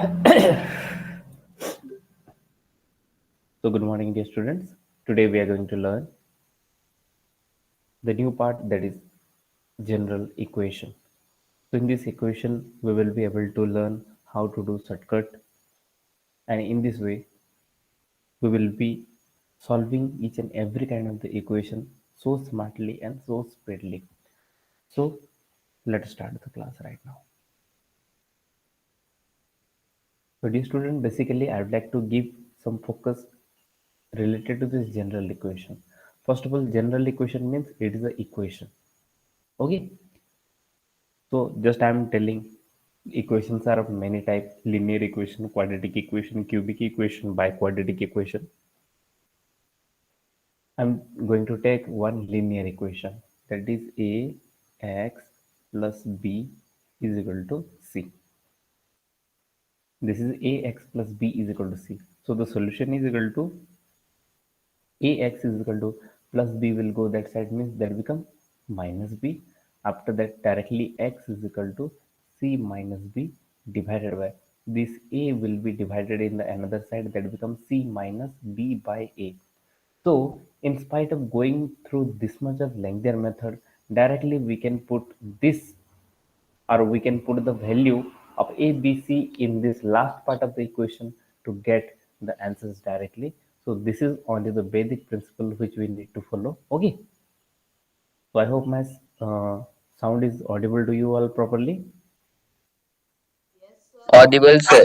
So, good morning, dear students. Today we are going to learn the new part, that is general equation. So, in this equation, we will be able to learn how to do shortcut, and in this way, we will be solving each and every kind of the equation so smartly and so speedily. So, let's start the class right now. So, dear student, basically, I would like to give some focus related to this general equation. First of all, general equation means it is an equation. Okay, so just I'm telling equations are of many types: linear equation, quadratic equation, cubic equation, biquadratic equation. I'm going to take one linear equation, that is ax plus b is equal to c. This is ax plus b is equal to c. So the solution is equal to ax is equal to plus b will go that side, means that become minus b. After that, directly x is equal to c minus b divided by this a will be divided in the another side, that becomes c minus b by a. So in spite of going through this much of lengthier method, directly we can put this, or we can put the value of a b c in this last part of the equation to get the answers directly. So this is only the basic principle which we need to follow. Okay, so I hope my sound is audible to you all properly. Audible, sir.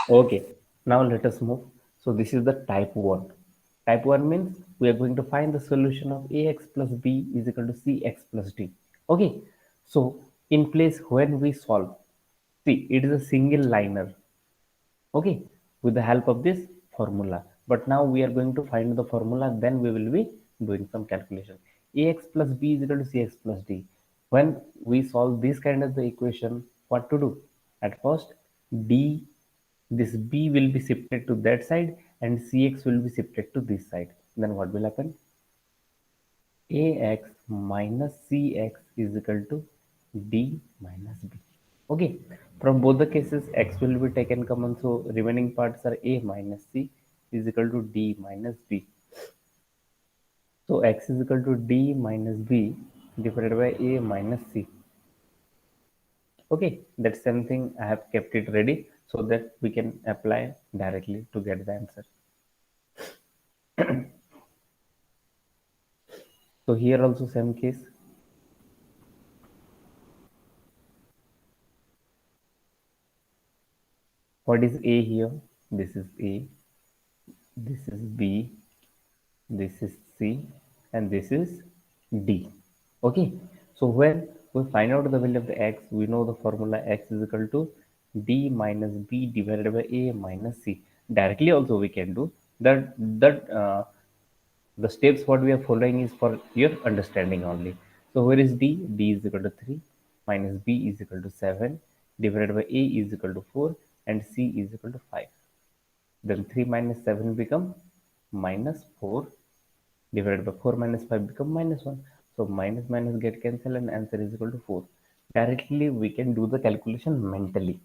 Okay, now let us move. So this is the type 1. Type 1 means we are going to find the solution of ax plus b is equal to cx plus d. Okay, so in place when we solve, see, it is a single liner. Okay, with the help of this formula. But now we are going to find the formula, then we will be doing some calculation. Ax plus b is equal to cx plus d. When we solve this kind of the equation, what to do? At first, d, this b will be shifted to that side and cx will be shifted to this side. Then what will happen? ax minus cx is equal to d minus b. Okay, from both the cases x will be taken common, so remaining parts are a minus c is equal to d minus b. So x is equal to d minus b divided by a minus c. Okay, that's something I have kept it ready so that we can apply directly to get the answer. So here also same case. What is a here? This is a, this is b, this is C, and this is D. Okay, so when we find out the value of the x, we know the formula x is equal to D minus B divided by A minus C. Directly also we can do that. The steps what we are following is for your understanding only. So where is D? D is equal to 3 minus B is equal to 7 divided by A is equal to 4 and C is equal to 5. Then 3 minus 7 become minus 4 divided by 4 minus 5 become minus 1. So minus minus get cancelled and answer is equal to 4. Directly we can do the calculation mentally.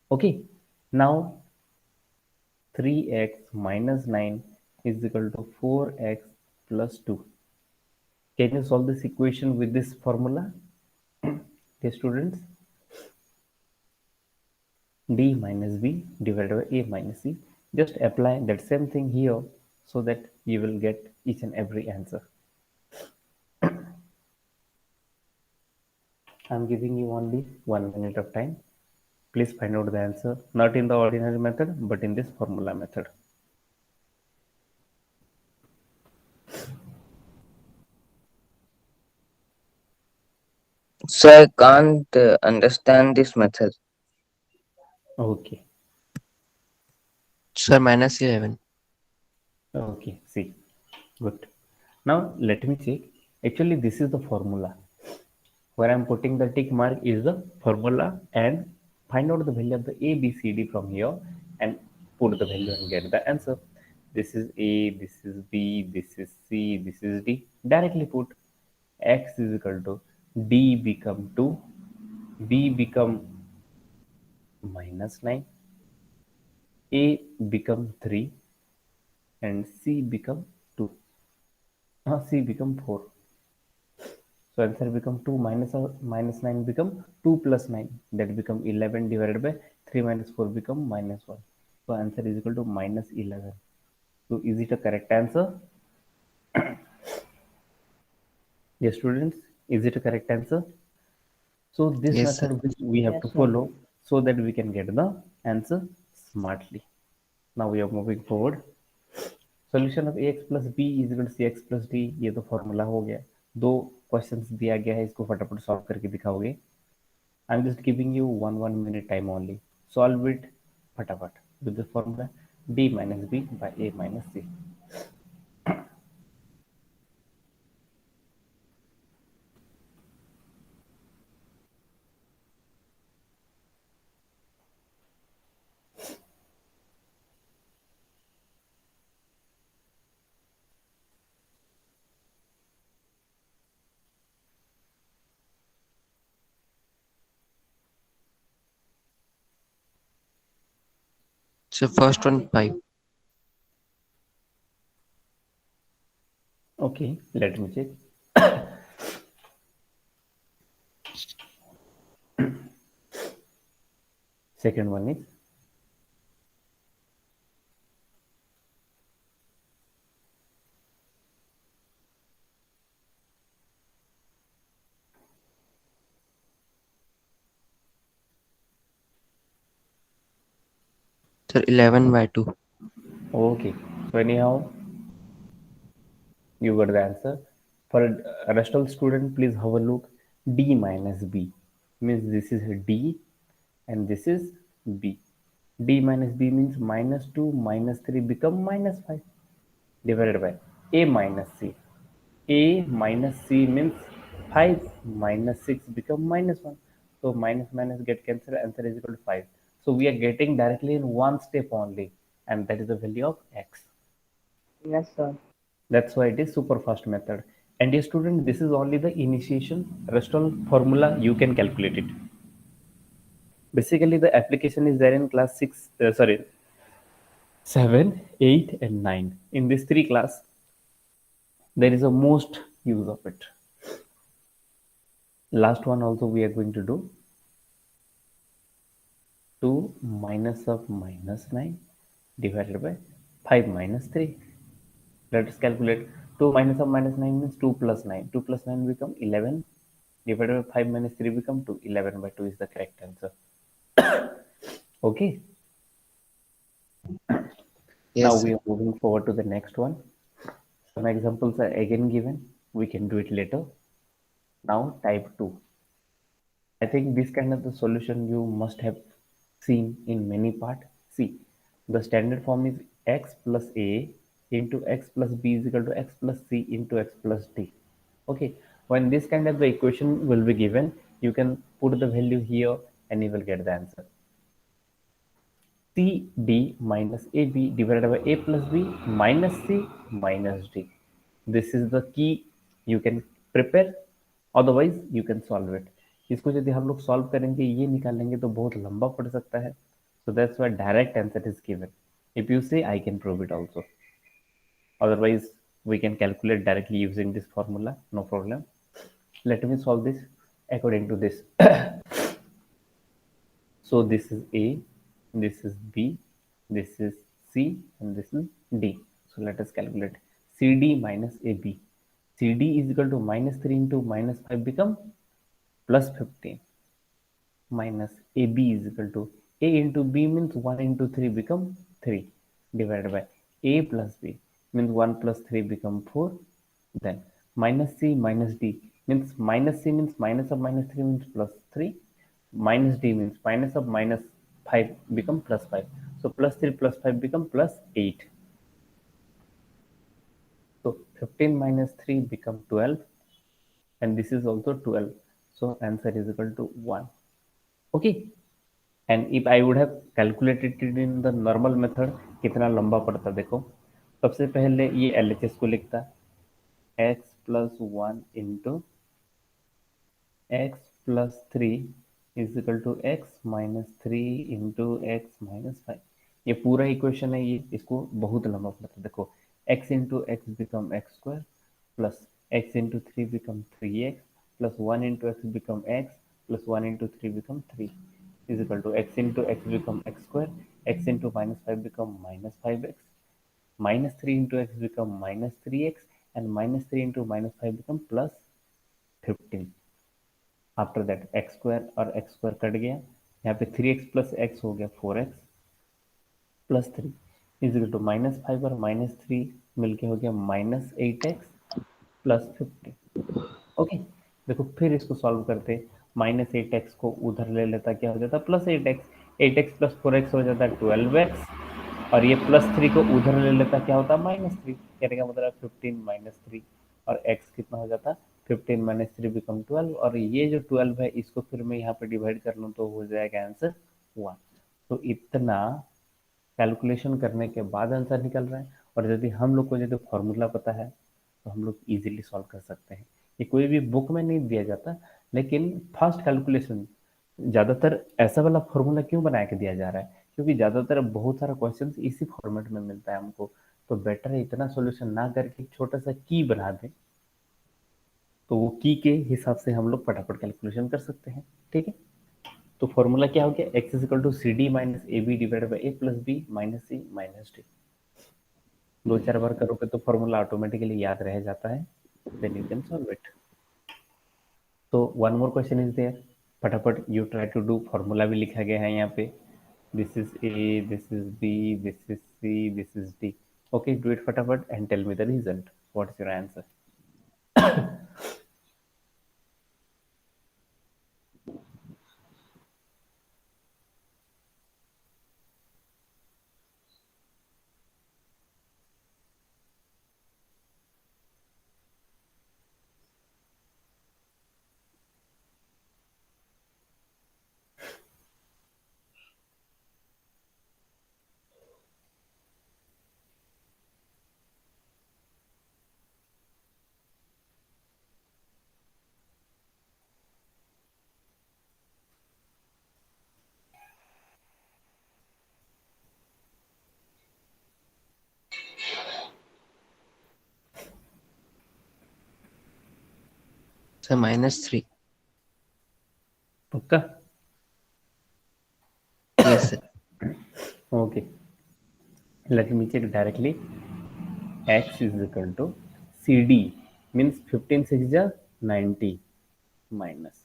Okay. Now 3x minus 9 is equal to 4x plus 2. Can you solve this equation with this formula? Okay, students, d minus b divided by a minus c. Just apply that same thing here so that you will get each and every answer. I'm giving you only 1 minute of time. Please find out the answer, not in the ordinary method, but in this formula method. Sir, I can't understand this method. Okay, Sir, minus 11. okay, see, good. Now let me check. Actually, this is the formula. Where I'm putting the tick mark is the formula, and find out the value of the A, B, C, D from here and put the value and get the answer. This is A, this is B, this is C, this is D. Directly put X is equal to D become 2, B become minus 9, A become 3, and C become 2. C become 4. So answer become 2 minus 9 become 2 plus 9. That become 11 divided by 3 minus 4 become minus 1. So answer is equal to minus 11. So is it a correct answer? Yes, students, is it a correct answer? So this Yes, sir. method which we have to Yes, sir. follow so that we can get the answer smartly. Now we are moving forward. Solution of ax plus b is equal to cx plus d, ये तो formula हो गया. दो questions दिया गया है, इसको फटाफट सॉल्व करके दिखाओगे. I'm just giving you 1 minute time only. Solve it फटाफट with the formula d minus b by a minus c. So first one 5. Okay, let me check. Second one is Sir 11 by 2. okay. So anyhow, you got the answer. For a rest of student, please have a look. D minus B means this is D and this is B. D minus B means minus 2 minus 3 become minus 5 divided by A minus C. A minus C means 5 minus 6 become minus 1. So minus minus get cancelled, answer is equal to 5. So we are getting directly in one step only, and that is the value of x. Yes, sir. That's why it is super fast method. And dear student, this is only the initiation. Rest all formula you can calculate it. Basically, the application is there in class 6, sorry, 7, 8, and 9. In these three class, there is a most use of it. Last one also we are going to do 2 minus of minus 9 divided by 5 minus 3. Let us calculate. 2 minus of minus 9 means 2 plus 9. 2 plus 9 become 11 divided by 5 minus 3 become 2. 11 by 2 is the correct answer. Okay. Now Yes, we sir. are moving forward to the next one. Some examples are again given. We can do it later. Now type 2. I think this kind of the solution you must have seen in many part. See, the standard form is x plus a into x plus b is equal to x plus c into x plus d. Okay, when this kind of the equation will be given, you can put the value here and you will get the answer. CD minus AB divided by A plus B minus C minus D. This is the key you can prepare, otherwise you can solve it. इसको यदि हम लोग solve करेंगे ये निकालेंगे तो बहुत लंबा पड़ सकता है. So that's why direct answer is given. If you say I can prove it also. Otherwise we can calculate directly using this formula, no problem. Let me solve this according to this. So this is A, this is B, this is C, and this is D. So let us calculate CD minus AB. CD is equal to minus 3 into minus 5 become plus 15 minus AB is equal to A into B means 1 into 3 become 3 divided by A plus B means 1 plus 3 become 4. Then minus C minus D means minus C means minus of minus 3 means plus 3. Minus D means minus of minus 5 become plus 5. So plus 3 plus 5 become plus 8. So 15 minus 3 become 12 and this is also 12. So answer is equal to 1. Okay. And if I would have calculated it in the normal method, कितना लंबा पड़ता देखो. सबसे पहले ये LHS को लिखता x plus 1 into x plus 3 is equal to x minus three into x minus five. ये पूरा इक्वेशन है, ये इसको बहुत लंबा पड़ता है। देखो x into x become x square plus x into three become three x plus one into x become x plus one into three become three is equal to x into x become x square x into minus five become minus five x minus 3 into x become minus 3x and minus 3 into minus 5 become plus 15। After that x square और x square cut गया, यहाँ पे 3x plus x हो गया 4x plus three is equal to minus five और minus three मिलके हो गया minus eight x plus 15। Okay, देखो फिर इसको सॉल्व करते, माइनस एट एक्स को उधर ले लेता, क्या हो जाता plus eight x plus four x हो जाता 12x और ये प्लस थ्री को उधर ले लेता, क्या होता माइनस थ्री। कहने का मतलब 15 माइनस थ्री और x कितना हो जाता 15 माइनस थ्री बिकम 12 और ये जो 12 है इसको फिर मैं यहाँ पे डिवाइड कर लूँ तो हो जाएगा आंसर 1। तो इतना कैलकुलेशन करने के बाद आंसर निकल रहा है। और यदि हम लोग को यदि फॉर्मूला पता है तो हम लोग इजीली सॉल्व कर सकते हैं। ये कोई भी बुक में नहीं दिया जाता, लेकिन फास्ट कैलकुलेशन ज़्यादातर ऐसा वाला फॉर्मूला क्यों बना के दिया जा रहा है, क्योंकि ज़्यादातर बहुत सारा क्वेश्चन इसी फॉर्मेट में मिलता है हमको। तो बेटर है इतना सॉल्यूशन ना करके छोटा सा की बना दें, तो वो की के हिसाब से हम लोग फटाफट कैलकुलेशन कर सकते हैं। ठीक है, तो फॉर्मूला क्या हो गया, x is equal to c d minus a b divide by a plus b minus c minus d. दो चार बार करोगे तो फॉर्मूला ऑटोमेटिकली याद रह जाता है, then you can solve it. तो one more question is there, फटाफट you try to do. Formula भी लिखा गया है यहाँ पे, this is a, this is b, this is c, this is d. Okay, do it फटाफट and tell me the result, what is your answer. Sir, -3. पक्का? Yes, sir. Okay, let me check directly. X is equal to CD means 15 6 is 90 minus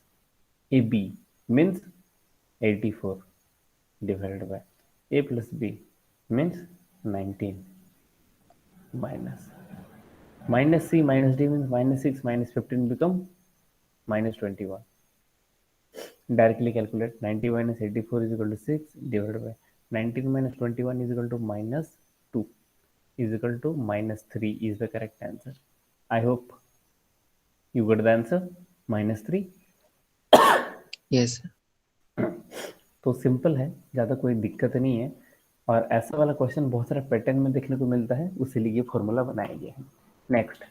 AB means 84 divided by A plus B means 19 minus minus C minus D means minus 6 minus 15 become minus 21. Directly calculate 90 minus 84 is equal to 6 divided by 19 minus 21 is equal to minus 2 is equal to minus 3 is the correct answer. I hope you got the answer, minus 3. Yes, sir. तो simple है, ज़्यादा कोई दिक्कत नहीं है। और ऐसा वाला क्वेश्चन बहुत सारे पैटर्न में देखने को मिलता है, उसीलिए ये फॉर्मूला बनाया गया है। Next,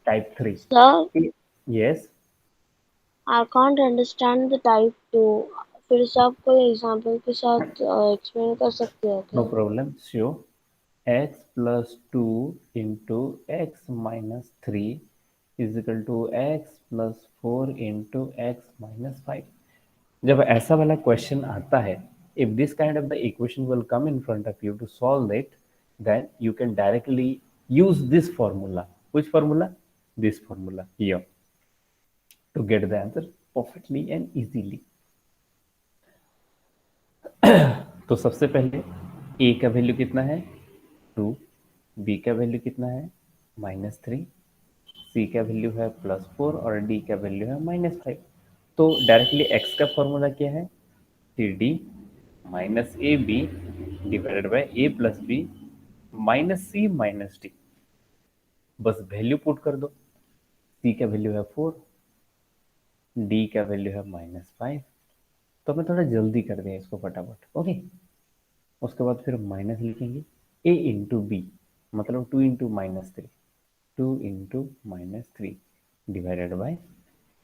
type 3। Sir, yes, I can't understand the type 2. फिर से आप कोई एग्जांपल के साथ एक्सप्लेन कर सकते हैं नो क्या? Problem, sure. x plus two into x minus three is equal to x plus four into x minus five. जब ऐसा वाला क्वेश्चन आता है, if this kind of the equation will come in front of you to solve it, then you can directly use this formula. Which formula? This formula here, to get the answer perfectly and easily. तो सबसे पहले a का value कितना है 2, b का value कितना है -3, c का वैल्यू है +4 और d का वैल्यू है -5। तो डायरेक्टली x का फॉर्मूला क्या है, c d minus a b divided by a plus b minus c minus d. बस वैल्यू पुट कर दो, सी का वैल्यू है 4, डी का वैल्यू है -5। तो मैं थोड़ा जल्दी कर दिया इसको फटाफट। ओके, उसके बाद फिर माइनस लिखेंगे, ए इंटू बी मतलब 2 into minus three, 2 into minus three divided by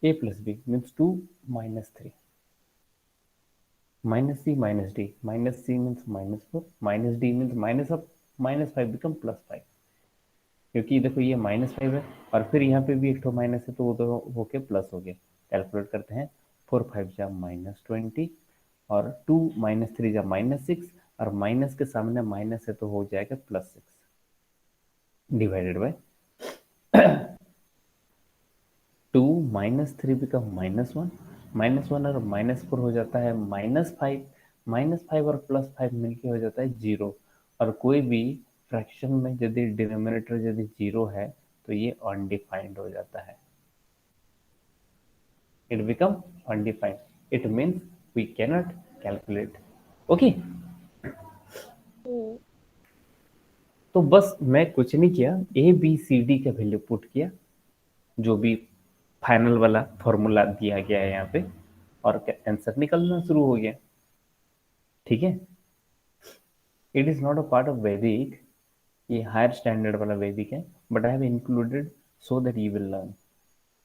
a plus b means 2 minus three. -c minus c means -4 minus d means minus of -5 become +5, क्योंकि देखो ये -5 है और फिर यहाँ पे भी एक तो माइनस है तो वो तो होके प्लस हो गया। कैलकुलेट करते हैं, 4 5 जा -20 और 2 -3 जा -6 और माइनस के सामने माइनस है तो हो जाएगा +6 डिवाइडेड बाय 2 -3 बिकम -1 -1 और -4 हो जाता है -5 -5 और +5 मिलके हो जाता है 0। और कोई भी फ्रैक्शन में यदि डिनोमिनेटर यदि 0 है तो ये अनडिफाइंड हो जाता है, it become undefined, it means we cannot calculate. Okay, hmm, तो बस मैं कुछ नहीं किया, ए बी सी डी का वैल्यू पुट किया, जो भी फाइनल वाला फॉर्मूला दिया गया है यहाँ पे, और आंसर निकलना शुरू हो गया। ठीक है, it is not a part of वैदिक, ये हायर स्टैंडर्ड वाला वैदिक है, but I have included so that you will learn.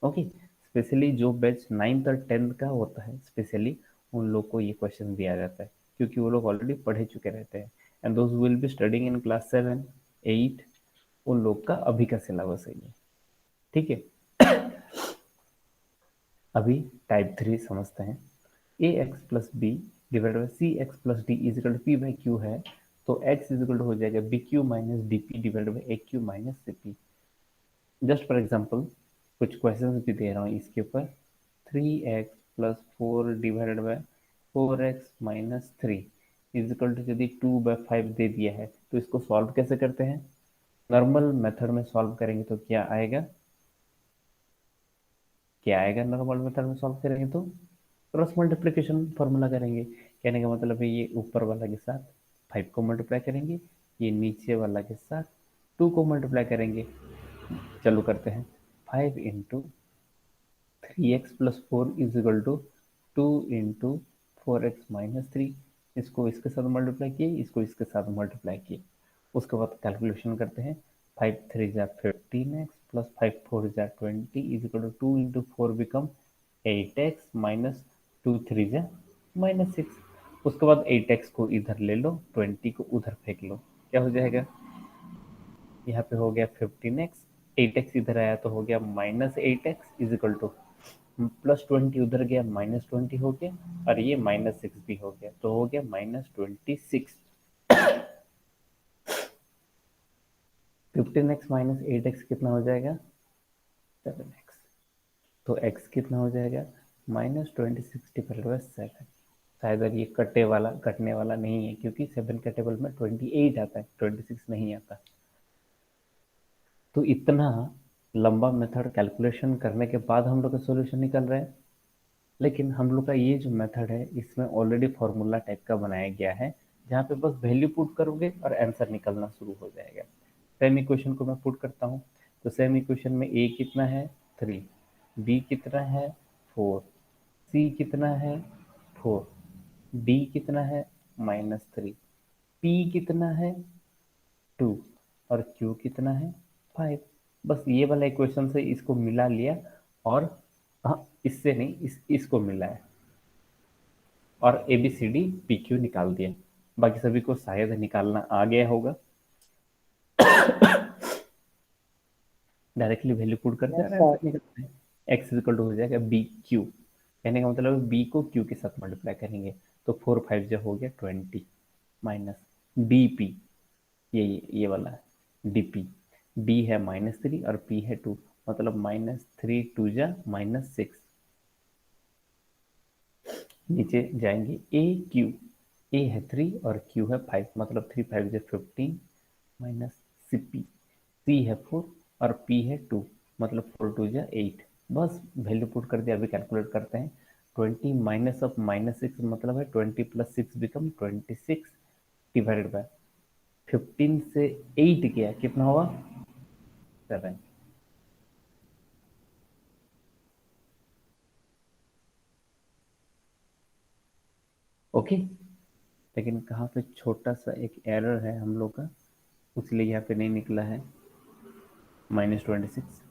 Okay, specially जो बैच 9th और 10th का होता है स्पेशली उन लोग को ये क्वेश्चन दिया जाता है, क्योंकि वो लोग ऑलरेडी पढ़े चुके रहते हैं, and those will be studying in class 7 8, उन लोग का अभी का सिलेबस है ये। ठीक है, अभी टाइप 3 समझते हैं। A x plus b divide by c x plus d is equal to p by q है, तो एक्स इज इक्वल टू हो जाएगा b q minus d p divide by a q minus c p. Just for example कुछ question भी दे रहा हूँ इसके ऊपर। 3x+4 divided by 4x minus 3 is equal to, यदि 2/5 दे दिया है तो इसको सॉल्व कैसे करते हैं? नॉर्मल मेथड में सॉल्व करेंगे तो क्या आएगा, क्या आएगा? नॉर्मल मेथड में सॉल्व करेंगे तो क्रॉस मल्टीप्लिकेशन फॉर्मूला करेंगे। कहने का मतलब है ये ऊपर वाला के साथ 5 को मल्टीप्लाई करेंगे, ये नीचे वाला के साथ 2 को मल्टीप्लाई करेंगे। चलो करते हैं, 5 into 3x+4 is equal to 2 into 4x minus 3, इसको इसके साथ मल्टीप्लाई किए, इसको इसके साथ मल्टीप्लाई किए, उसके बाद कैलकुलेशन करते हैं। 5 3 जा 15x प्लस 5 4 जा 20 is equal to 2 into 4 become 8x minus 2 3 जा माइनस 6। उसके बाद 8x को इधर ले लो, 20 को उधर फेंक लो, क्या हो जाएगा? यहाँ पे हो गया 15x, 8x इधर आया तो हो गया -8x इज इक्वल टू +20 उधर गया -20 हो गया, और ये -6 भी हो गया तो हो गया -26। 15x माइनस 8x कितना हो जाएगा? 7x। तो x कितना हो जाएगा? -26 डिवाइडेड बाई 7। शायद ये कटने वाला नहीं है, क्योंकि 7 का टेबल में 28 आता है, 26 नहीं आता। तो इतना लंबा मेथड कैलकुलेशन करने के बाद हम लोग का सॉल्यूशन निकल रहा है। लेकिन हम लोग का ये जो मेथड है इसमें ऑलरेडी फॉर्मूला टाइप का बनाया गया है, जहाँ पे बस वैल्यू पुट करोगे और आंसर निकलना शुरू हो जाएगा। सेम इक्वेशन को मैं पुट करता हूँ, तो सेम इक्वेशन में a कितना है 3, b कितना है 4, c कितना है 4, d कितना है -3, p कितना है 2 और q कितना है 5। बस ये वाला इक्वेशन से इसको मिला लिया, और हाँ इससे नहीं, इसको मिला है, और a b c d p q निकाल दिया। बाकी सभी को शायद निकालना आ गया होगा। डायरेक्टली वैल्यू पुट करते हैं और आंसर निकलता है। एक्स इक्वल टू हो जाएगा बी क्यू, कहने का मतलब बी को क्यू के साथ मल्टीप्लाई करेंगे, तो 4 5 जो हो गया 20 माइनस डी पी, ये वाला है डी पी। डी है -3 और पी है 2, मतलब -3 2 जा -6। नीचे जाएंगे ए क्यू, ए है 3 और क्यू है 5, मतलब 3 5 जो 15 माइनस सी पी, सी है 4 और पी है 2, मतलब 4 2 जा 8। बस वैल्यू पुट कर दिया। अभी कैलकुलेट करते हैं। 20 माइनस ऑफ -6 मतलब है 20 प्लस 6 बिकम 26 डिवाइडेड बाय 15 से 8 गया कितना हुआ 7। ओके, लेकिन कहाँ पे छोटा सा एक एरर है हम लोग का, इसलिए यहाँ पे नहीं निकला है -26।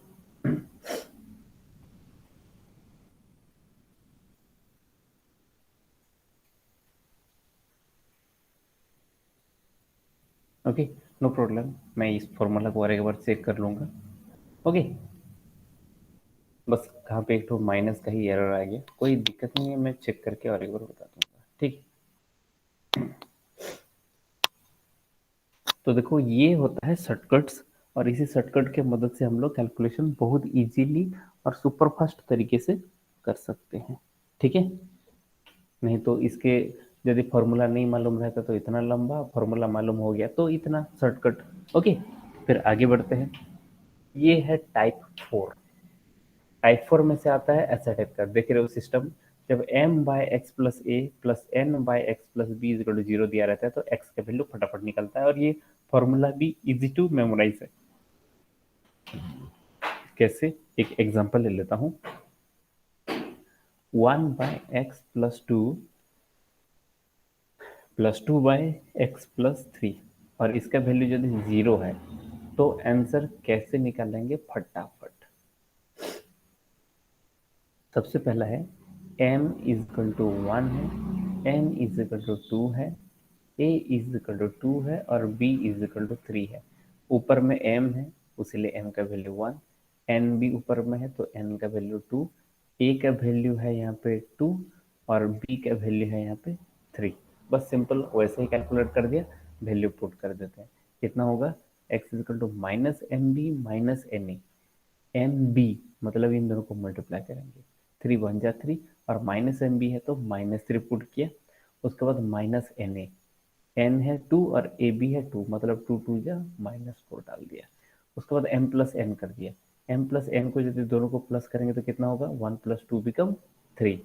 ओके, नो प्रॉब्लम, मैं इस फॉर्मूला को और एक बार चेक कर लूँगा। ओके, बस कहाँ पे एक तो माइनस का ही एरर आ गया, कोई दिक्कत नहीं है, मैं चेक करके और एक बार बता दूंगा। ठीक, तो देखो ये होता है शॉर्टकट्स, और इसी शॉर्टकट के मदद से हम लोग कैलकुलेशन बहुत इजीली और सुपर फास्ट तरीके से कर सकते हैं। ठीक है, नहीं तो इसके यदि फॉर्मूला नहीं मालूम रहता तो इतना लंबा, फॉर्मूला मालूम हो गया तो इतना शॉर्टकट। ओके, फिर आगे बढ़ते हैं। ये है टाइप 4। टाइप 4 में से आता है ऐसा टाइप का, देख रहे हो सिस्टम, जब m by x plus a plus n by x plus b equal to zero दिया रहता है तो x का वैल्यू फटाफट निकलता है, और ये फॉर्मूला भी इजी टू मेमोराइज है। कैसे, एक एग्जांपल ले लेता हूँ। 1 by x plus two by x plus three, और इसका वैल्यू यदि जीरो है तो आंसर कैसे निकालेंगे फटाफट। सबसे पहला है m इज इक्वल टू 1 है, n इज इक्वल टू 2 है, a इज इक्वल टू 2 है, और b इज इक्वल टू 3 है। ऊपर में m है इसलिए m का वैल्यू 1, n भी ऊपर में है तो n का वैल्यू 2, a का वैल्यू है यहाँ पे 2, और b का वैल्यू है यहाँ पे 3। बस सिंपल वैसे ही कैलकुलेट कर दिया, वैल्यू पुट कर देते हैं। कितना होगा, x is equal to minus m b minus n a, m b मतलब इन दोनों को मल्टीप्लाई करेंगे, 3 वन जा 3, और माइनस एम बी है तो -3 पुट किया, उसके बाद माइनस एन ए, एन है 2 और ए बी है 2, मतलब 2 2 जा -4 डाल दिया। उसके बाद m प्लस एन कर दिया, m प्लस एन को यदि दोनों को प्लस करेंगे तो कितना होगा, 1 प्लस 2 बिकम 3,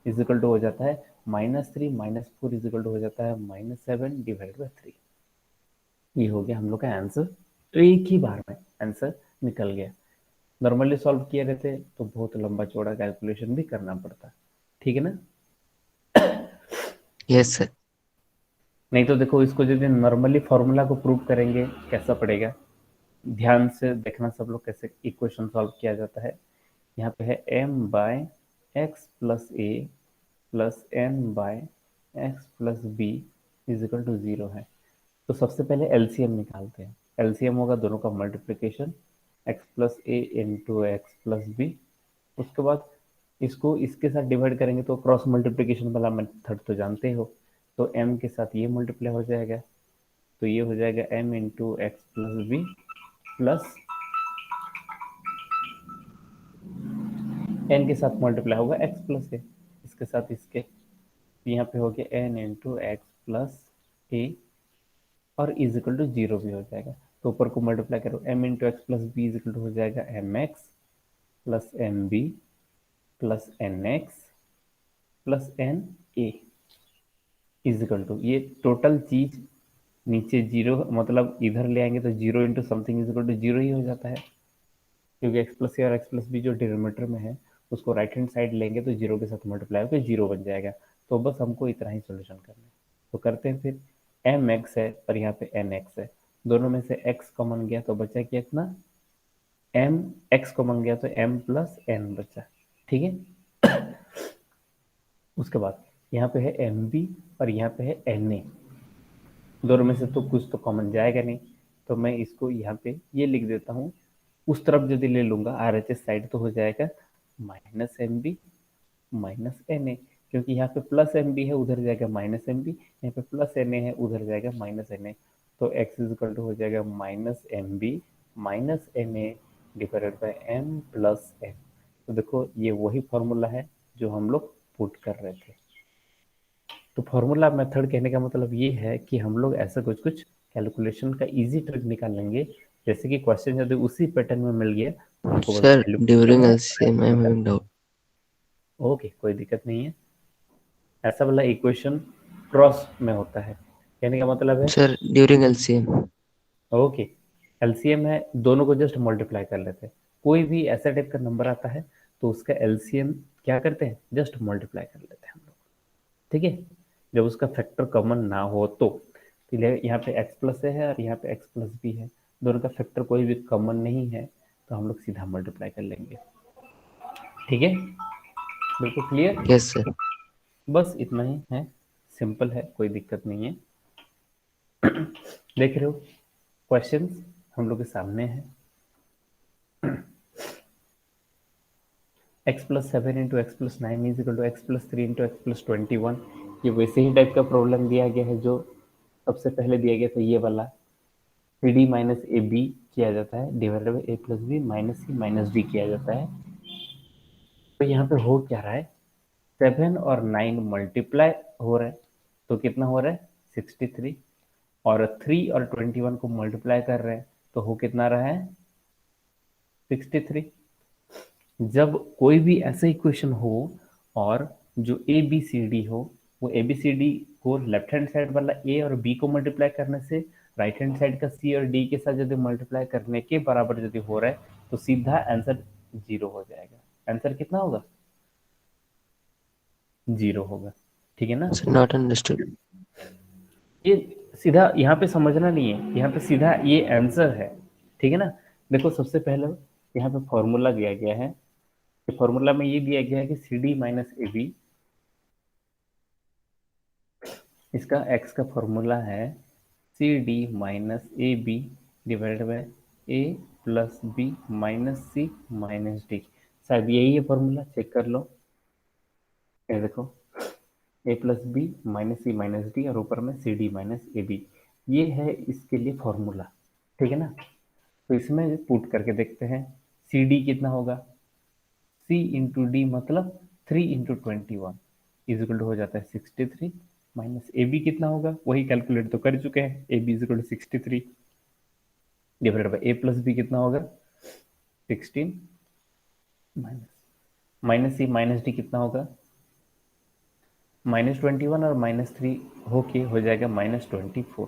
इजिकल टू हो जाता है -3 -4 इजिकल टू हो जाता है -7 डिवाइड बाई 3। ये हो गया हम लोग का आंसर, तो एक ही बार में आंसर निकल गया। नॉर्मली सॉल्व किए रहते तो बहुत लंबा चौड़ा कैलकुलेशन भी करना पड़ता। ठीक है ना, Yes, sir. नहीं तो देखो इसको यदि नॉर्मली फॉर्मूला को प्रूव करेंगे कैसा पड़ेगा, ध्यान से देखना सब लोग कैसे इक्वेशन सॉल्व किया जाता है। यहाँ पे है m by x plus a plus n by x plus b is equal to 0 है। तो सबसे पहले एलसीएम निकालते हैं। एलसीएम होगा दोनों का मल्टीप्लिकेशन, एक्स प्लस ए इंटू एक्स प्लस बी। उसके बाद इसको इसके साथ डिवाइड करेंगे तो क्रॉस मल्टीप्लिकेशन वाला मेथड तो जानते हो, तो m के साथ ये मल्टीप्लाई हो जाएगा, तो ये हो जाएगा m into x plus b plus n के साथ मल्टीप्लाई होगा x प्लस ए, इसके साथ इसके, यहाँ पे हो गया n into x plus a, और इज इक्वल टू 0 भी हो जाएगा, तो ऊपर को मल्टीप्लाई करो, m into x plus b is equal to हो जाएगा m x plus m b plus n x plus n a is equal to, ये टोटल चीज नीचे जीरो, मतलब इधर ले आएंगे तो 0 into something is equal to 0 ही हो जाता है, क्योंकि एक्स प्लस ए और एक्स प्लस बी जो डिनोमिनेटर में है उसको राइट हैंड साइड लेंगे तो 0 के साथ मल्टीप्लाई होकर 0 बन जाएगा। तो बस हमको इतना ही सोल्यूशन करना है, तो करते हैं फिर। एम एक्स है और यहाँ पे एन एक्स है, दोनों में से एक्स कॉमन गया तो बचा क्या, इतना एम, एक्स कॉमन गया तो एम प्लस एन बचा। ठीक है, उसके बाद यहाँ पे है एम बी और यहाँ पे है एन ए, दोनों में से तो कुछ तो कॉमन जाएगा नहीं, तो मैं इसको यहाँ पे ये लिख देता हूँ। उस तरफ यदि ले लूंगा आर एच एस साइड तो हो जाएगा minus m b minus n a, क्योंकि यहाँ पे प्लस एम बी है उधर जाएगा माइनस एम बी, यहाँ पे प्लस एन ए है उधर जाएगा माइनस एन ए, तो एक्स इज इक्वल टू हो जाएगा minus m b minus n a divided by m plus n. तो देखो ये वही फॉर्मूला है जो हम लोग पुट कर रहे थे। तो फॉर्मूला मेथड कहने का मतलब ये है कि हम लोग ऐसा कुछ कुछ कैलकुलेशन का इजी ट्रिक निकाल लेंगे, जैसे कि क्वेश्चन यदि उसी पैटर्न में मिल गया तो हमको बस Sir, वैल्यू पुट during करना है और LCM, आंसर I'm निकाल। having doubt. ओके, कोई दिक्कत नहीं है, ऐसा वाला इक्वेशन क्रॉस में होता है, कहने का मतलब है। Sir, during LCM. Okay, LCM है, दोनों को जस्ट मल्टीप्लाई कर लेते हैं, कोई भी ऐसा टाइप का नंबर आता है तो उसका एलसीएम क्या करते हैं, जस्ट मल्टीप्लाई कर लेते हैं हम लोग। ठीक है, जब उसका फैक्टर कॉमन ना हो तो यहाँ पे x प्लस है और यहाँ पे x प्लस बी है, दोनों का फैक्टर कोई भी कॉमन नहीं है तो हम लोग सीधा मल्टीप्लाई कर लेंगे। ठीक है, बिल्कुल क्लियर, Yes, sir. बस इतना ही है, सिंपल है, कोई दिक्कत नहीं है। देख रहे हो क्वेश्चंस हम लोग के सामने है। x plus 7 into x plus 9 is equal to x plus 3 into x plus 21। ये वैसे ही टाइप का प्रॉब्लम दिया गया है जो सबसे पहले दिया गया था, ये वाला c d minus a b किया जाता है divided by a plus b minus c minus d किया जाता है। तो यहाँ पे हो क्या रहा है, 7 और 9 मल्टीप्लाई हो रहा है, तो कितना हो रहा है 63, और 3 और 21 को मल्टीप्लाई कर रहे हैं तो हो कितना रहा है 63। जब कोई भी ऐसा इक्वेशन हो और जो ए बी सी डी हो, वो ए बी सी डी को लेफ्ट हैंड साइड वाला ए और बी को मल्टीप्लाई करने से राइट हैंड साइड का सी और डी के साथ यदि मल्टीप्लाई करने के बराबर यदि हो रहा है तो सीधा आंसर 0 हो जाएगा। आंसर कितना होगा 0 होगा। ठीक है ना। Sir, not understood. ये सीधा यहाँ पे समझना नहीं है, यहाँ पे सीधा ये आंसर है। ठीक है ना। देखो सबसे पहले यहाँ पे फॉर्मूला दिया गया है, फॉर्मूला में ये दिया गया है कि c d minus a b, इसका x का फॉर्मूला है c d minus a b divided by a plus b minus c minus d. शायद यही है फॉर्मूला, चेक कर लो। ये देखो a plus b minus c minus d और ऊपर में c d minus a b, ये है इसके लिए फॉर्मूला। ठीक है ना। तो इसमें पुट करके देखते हैं सी डी कितना होगा, सी इंटू डी मतलब 3 इंटू 21 इज इक्वल टू हो जाता है 63, माइनस ए बी कितना होगा वही कैलकुलेट तो कर चुके हैं, a b is equal to 63 divided by a plus b कितना होगा 16 minus minus c minus d कितना होगा -21 और -3 होके हो जाएगा -24।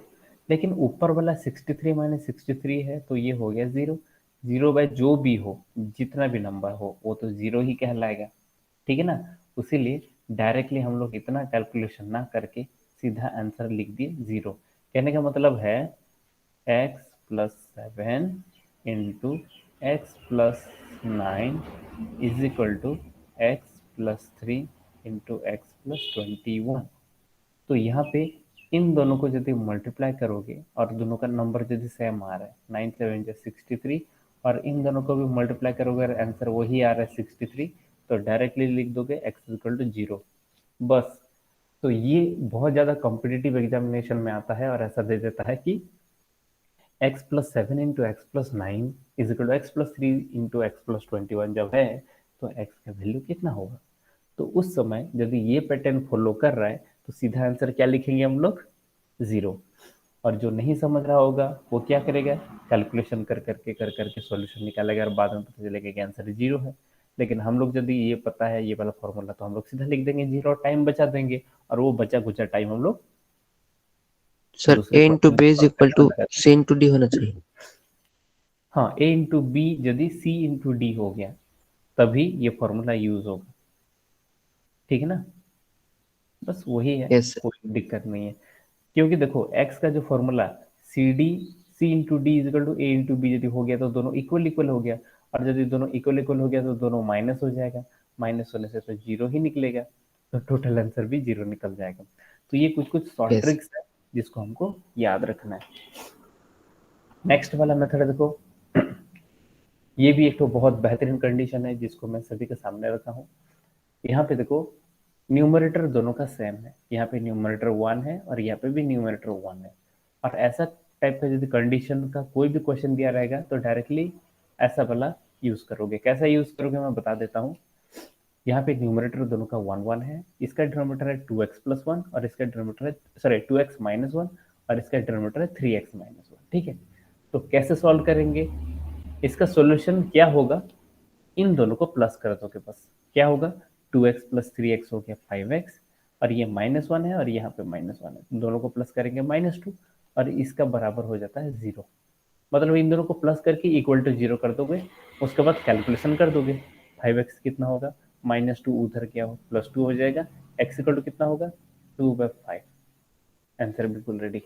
लेकिन ऊपर वाला 63 माइनस 63 है तो ये हो गया 0। 0 बाय जो भी हो, जितना भी नंबर हो वो तो 0 ही कहलाएगा। ठीक है ना। उसीलिए डायरेक्टली हम लोग इतना कैलकुलेशन ना करके सीधा आंसर लिख दिए 0। कहने का मतलब है x plus 7 into x plus 9 is equal to x plus 3 into x plus 21। तो यहाँ पे इन दोनों को यदि मल्टीप्लाई करोगे और दोनों का नंबर यदि सेम आ रहा है 9 7 63, और इन दोनों को भी मल्टीप्लाई करोगे और आंसर वही आ रहा है 63, तो डायरेक्टली लिख दोगे x इक्वल टू 0 बस। तो ये बहुत ज़्यादा कॉम्पिटिटिव एग्जामिनेशन में आता है और ऐसा दे देता है कि x plus 7 into x plus 9 is equal to x plus 3 into x plus 21 जब है तो x का वैल्यू कितना होगा। तो उस समय यदि ये पैटर्न फॉलो कर रहा है तो सीधा आंसर क्या लिखेंगे हम लोग 0। और जो नहीं समझ रहा होगा वो क्या करेगा, कैलकुलेशन कर करके सॉल्यूशन निकालेगा और बाद में पता चलेगा कि आंसर 0 है। लेकिन हम लोग यदि ये पता है ये वाला फॉर्मूला तो हम लोग सीधा लिख देंगे 0, टाइम बचा देंगे और वो बचा कुचा टाइम हम लोग Sir, दूसरे A into क्वेश्चन B में is सॉल्व equal करने to लगा। C into D होना चाहिए। हाँ, ए इंटू बी यदि सी इंटू डी हो गया तभी ये फॉर्मूला यूज होगा। ठीक है ना। बस वही है, Yes, sir. कोई दिक्कत नहीं है। क्योंकि देखो x का जो formula c d c into d equal to a into b यदि हो गया तो दोनों इक्वल इक्वल हो गया, और यदि दोनों इक्वल इक्वल हो गया तो दोनों माइनस हो जाएगा, माइनस होने से तो 0 ही निकलेगा, तो टोटल आंसर भी 0 निकल जाएगा। तो ये कुछ कुछ शॉर्ट Yes. ट्रिक्स है जिसको हमको याद रखना है। नेक्स्ट वाला मेथड देखो, ये भी एक तो बहुत बेहतरीन कंडीशन है जिसको मैं सभी के सामने रखा हूँ। यहाँ पे देखो न्यूमरेटर दोनों का सेम है, यहाँ पे न्यूमरेटर 1 है और यहाँ पे भी न्यूमरेटर 1 है। और ऐसा टाइप का यदि कंडीशन का कोई भी क्वेश्चन दिया रहेगा तो डायरेक्टली ऐसा वाला यूज करोगे। कैसा यूज करोगे मैं बता देता हूँ। यहाँ पे न्यूमरेटर दोनों का 1 1 है, इसका डिनोमिनेटर है 2x प्लस 1 और इसका डिनोमिनेटर है सॉरी 2x माइनस 1 और इसका डिनोमिनेटर है 3x माइनस 1। ठीक है। तो कैसे सॉल्व करेंगे, इसका सॉल्यूशन क्या होगा, इन दोनों को प्लस कर दोगे बस। क्या होगा 2x प्लस 3x हो गया 5x, और ये -1 है और यहाँ पे -1 है, दोनों को प्लस करेंगे -2 और इसका बराबर हो जाता है 0। मतलब इन दोनों को प्लस करके इक्वल टू 0 कर दोगे, उसके बाद कैलकुलेशन कर दोगे 5x कितना होगा -2 उधर क्या हो +2 हो जाएगा, x इक्वल टू कितना होगा 2/5। आंसर बिल्कुल रेडी।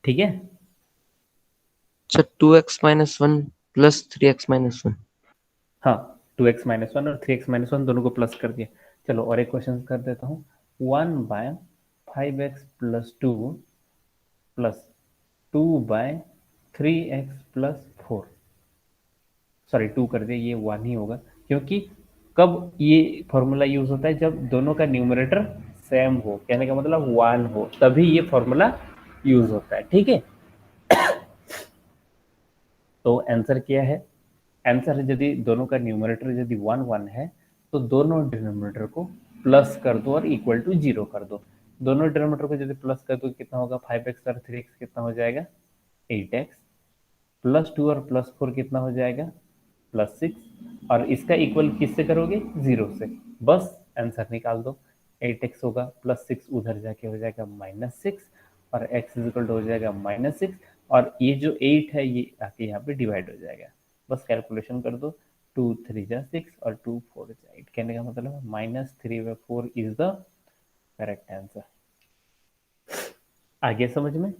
ठीक है। Sir, 2x minus 1 plus 3x minus 1. हाँ 2x माइनस 1 और 3x माइनस 1 दोनों को प्लस कर दिया। चलो और एक क्वेश्चन कर देता हूँ। 1/5x plus 2 plus 2/3x+4, sorry 2 कर दिया, ये 1 ही होगा, क्योंकि कब ये फॉर्मूला यूज होता है, जब दोनों का न्यूमरेटर सेम हो, कहने का मतलब 1 हो, तभी ये फॉर्मूला यूज होता है। ठीक है, तो आंसर क्या है? आंसर है, यदि दोनों का न्यूमरेटर यदि 1 1 है तो दोनों डिनोमिनेटर को प्लस कर दो और इक्वल टू 0 कर दो। दोनों डिनोमिनेटर को यदि प्लस कर दो कितना होगा? 5x और 3x कितना हो जाएगा? 8x, +2 और +4 कितना हो जाएगा? +6, और इसका इक्वल किससे करोगे? 0 से। बस आंसर निकाल दो। 8x होगा, +6 उधर जाके हो जाएगा -6, और x इक्वल हो जाएगा -6, और ये जो 8 है ये आके यहाँ पे डिवाइड हो जाएगा। बस कैलकुलेशन कर दो, 2 3 जा 6 और 2 4 जा 8, कहने का मतलब है -3/4 इज द करेक्ट आंसर। आगे समझ में?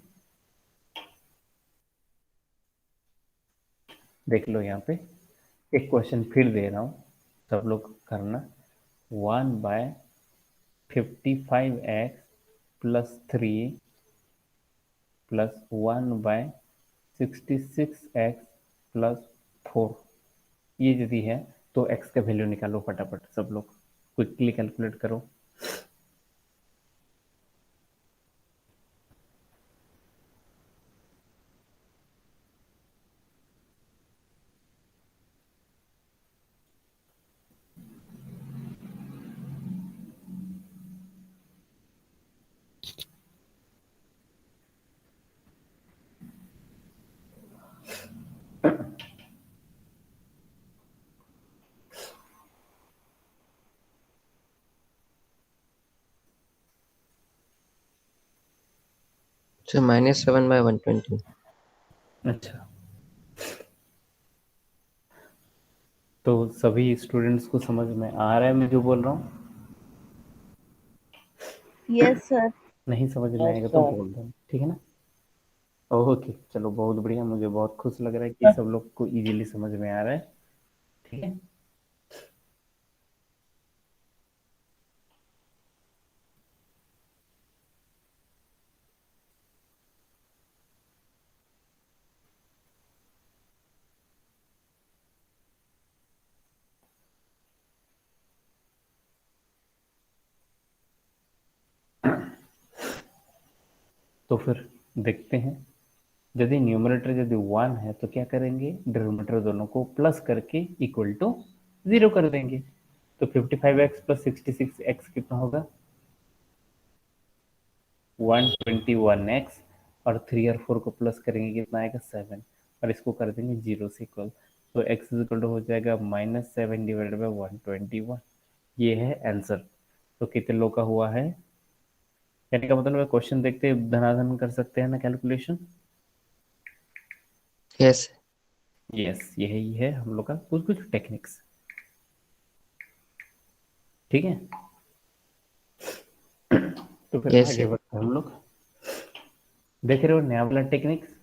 देख लो यहाँ पे एक क्वेश्चन फिर दे रहा हूँ, सब लोग करना। 1/55x+3 +1/66x+4, ये यदि है तो x का वैल्यू निकालो फटाफट, सब लोग क्विकली कैलकुलेट करो। So -7/120. अच्छा, तो सभी स्टूडेंट्स को समझ में आ रहा है मैं जो बोल रहा हूँ? Yes sir. नहीं समझ में आएगा तो बोल दो, ठीक है ना? ओके, चलो बहुत बढ़िया, मुझे बहुत खुश लग रहा है कि सब लोग को इजीली समझ में आ रहा है। ठीक है, तो फिर देखते हैं, यदि न्यूमरेटर यदि 1 है तो क्या करेंगे? डिनोमिनेटर दोनों को प्लस करके इक्वल टू 0 कर देंगे। तो 55x+66x कितना होगा? 121x, और 3 और 4 को प्लस करेंगे कितना आएगा? 7, और इसको कर देंगे 0 से इक्वल, तो x इक्वल हो जाएगा -7/121। ये है आंसर। तो कितने लोग का हुआ है? कहने का मतलब क्वेश्चन देखते धनाधन कर सकते हैं ना कैलकुलेशन? Yes. यस, यही है हम लोग का कुछ कुछ टेक्निक्स। ठीक है, तो फिर Yes, आगे sir. बढ़ते हैं हम लोग। देख रहे हो नया वाला टेक्निक्स?